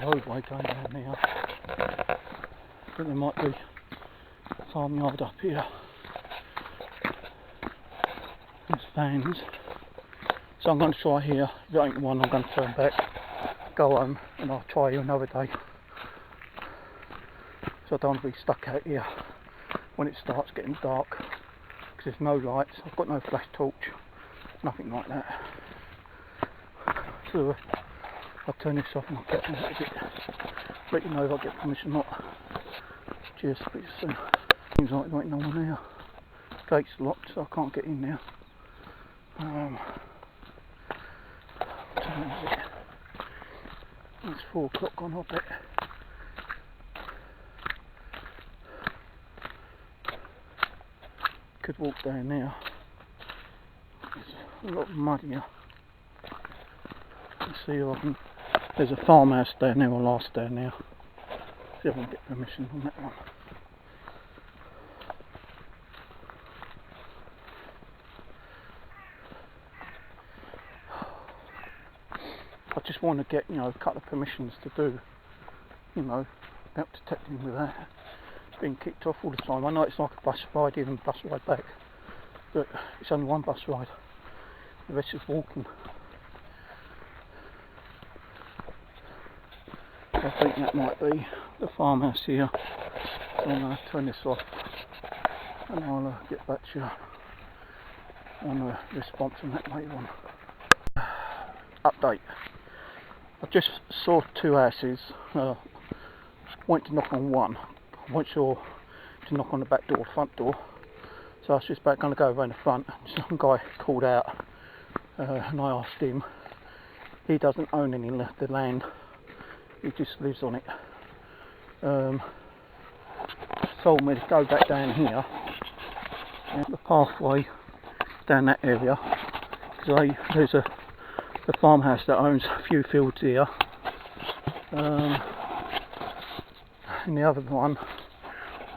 Roadway going down there. I think there might be a farmyard up here. There's vans. So I'm going to try here. If it ain't the one, I'm going to turn back, go home, and I'll try here another day. So I don't want to be stuck out here when it starts getting dark, because there's no lights. I've got no flash torch, nothing like that. So I'll turn this off and I'll get a little bit, let you know if I get permission or not. Cheers, speak to you soon. Seems like there ain't no one there. Gate's locked, so I can't get in now. It's 4 o'clock on, I bet. Could walk down now. It's a lot muddier. Let's see if I can. There's a farmhouse down there, or last down there. See if I can get permission on that one. I just want to get, a couple of permissions to do, about detecting with that. Being kicked off all the time. I know it's like a bus ride, even bus ride back, but it's only one bus ride. The rest is walking. I think that might be the farmhouse here. So I'm going to turn this off, and I'll get back to you on a response on that later on. Update. I just saw 2 houses. Went to knock on one. I wasn't sure to knock on the back door or front door, so I was just about going to go around the front. Some guy called out, and I asked him. He doesn't own any of the land, he just lives on it. Told me to go back down here, the pathway down that area, because there's a farmhouse that owns a few fields here. And the other one,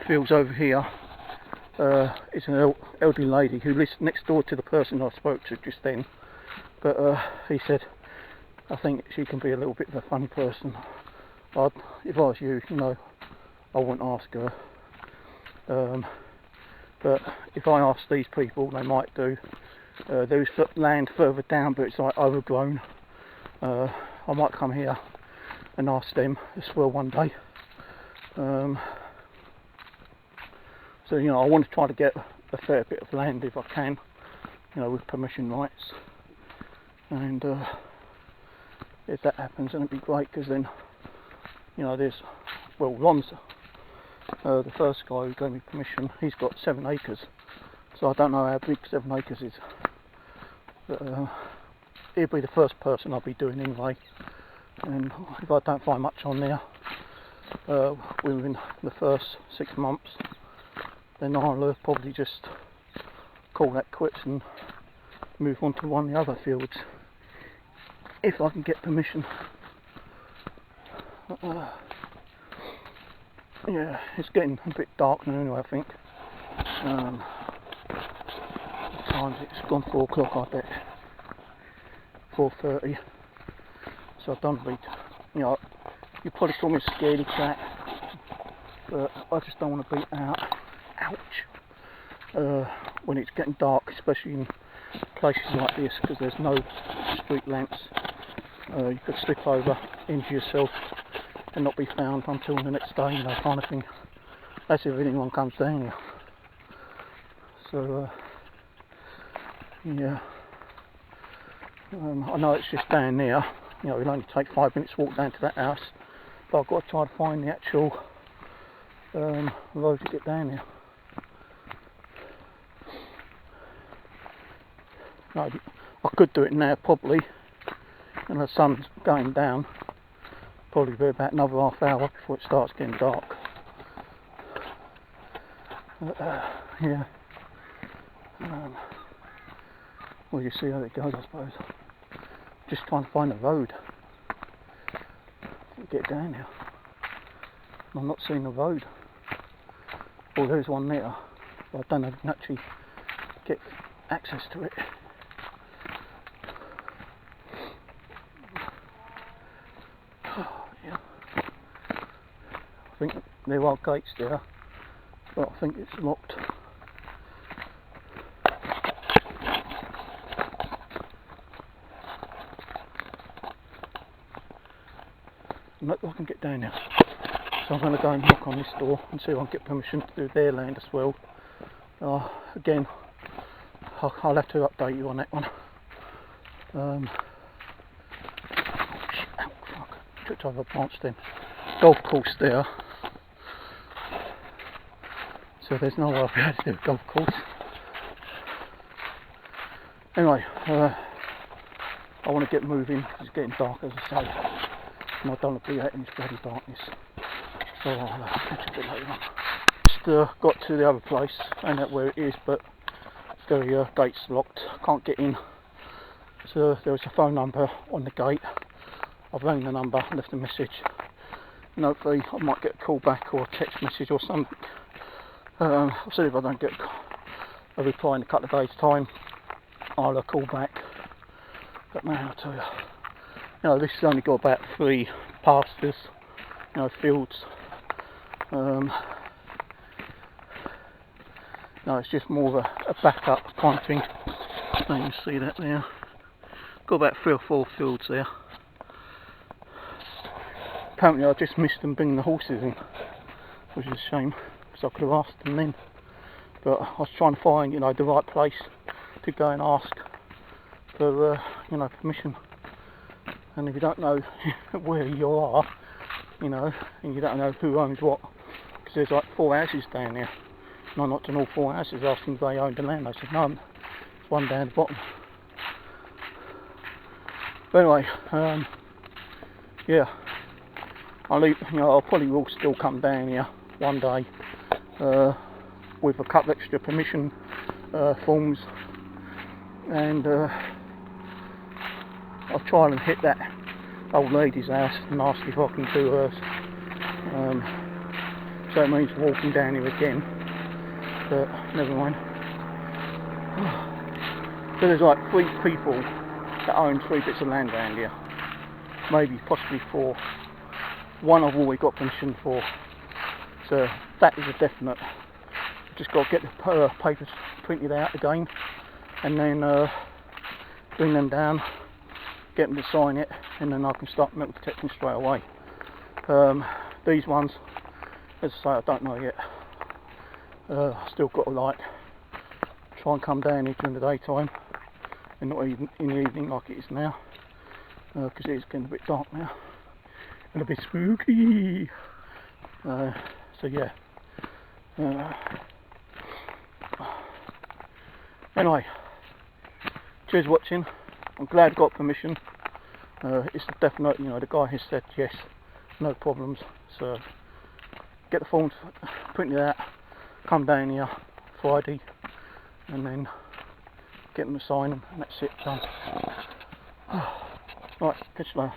fields over here, is an elderly lady who lives next door to the person I spoke to just then. But he said, I think she can be a little bit of a funny person. If I was you, I wouldn't ask her. But if I ask these people, they might do. There is land further down, but it's like overgrown. I might come here and ask them as well one day. So I want to try to get a fair bit of land if I can, with permission rights. And if that happens, then it'd be great, because then, Ron's the first guy who gave me permission. He's got 7 acres, so I don't know how big 7 acres is. But he'll be the first person I'll be doing anyway. And if I don't find much on there within the first 6 months, then I'll probably just call that quits and move on to one of the other fields, if I can get permission. Yeah, it's getting a bit dark now anyway, I think. The times it's gone 4 o'clock, I bet. 4:30. So I don't beat. You probably call me a scaredy cat, but I just don't want to beat out. Ouch. When it's getting dark, especially in places like this, because there's no street lamps. You could slip over, injure yourself, and not be found until the next day, kind of thing. That's if anyone comes down here. So, yeah. I know it's just down there. It'll only take 5 minutes to walk down to that house, but I've got to try to find the actual road to get down there. No, I could do it now probably, and the sun's going down. Probably be about another half hour before it starts getting dark. Yeah. Well, you see how it goes, I suppose. Just trying to find a road to get down here. I'm not seeing a road. Well, there's one there, but I don't know if I can actually get access to it. Yeah. I think there are gates there, but I think it's locked. Nope, I can get down now. So I'm going to go and knock on this door and see if I can get permission to do their land as well. Again, I'll have to update you on that one. Oh, fuck. Tripped over a branch then. Golf course there. So there's no way I'll be able to do a golf course. Anyway, I'll I want to get moving because it's getting dark, as I say, and I don't want to be out in this bloody darkness. So I'll catch you a bit later on. Just got to the other place, found out where it is, but the gate's locked, can't get in. So there was a phone number on the gate. I've rang the number, left a message, and hopefully I might get a call back or a text message or something. I'll see if I don't get a reply in a couple of days' time. I'll call back. But man, I'll tell you, this has only got about 3 pastures, fields. It's just more of a backup kind of thing. You can see that there. Got about 3 or 4 fields there. Apparently I just missed them bringing the horses in, which is a shame, because I could have asked them then. But I was trying to find, the right place to go and ask for, permission. And if you don't know where you are, and you don't know who owns what, because there's like 4 houses down there. And I knocked on all 4 houses asking if they owned the land. They said no, there's one down the bottom. But anyway, yeah, I'll probably will still come down here one day with a couple extra permission forms, and I'll try and hit that old lady's house and ask if I can do hers. So it means walking down here again, but never mind. So there's like 3 people that own 3 bits of land around here, maybe possibly 4. One I've already got permission for, so that is a definite. Just got to get the papers printed out again, and then bring them down, get them to sign it, and then I can start metal detecting straight away. These ones, as I say, I don't know yet. Still got to try and come down here during the daytime, and not even in the evening like it is now, because it is getting a bit dark now and a bit spooky. So yeah. Anyway, cheers for watching. I'm glad I got permission. It's a definite, the guy has said yes, no problems. So get the forms printed out, come down here Friday, and then get them to sign them, and that's it, done. Right, catch you later.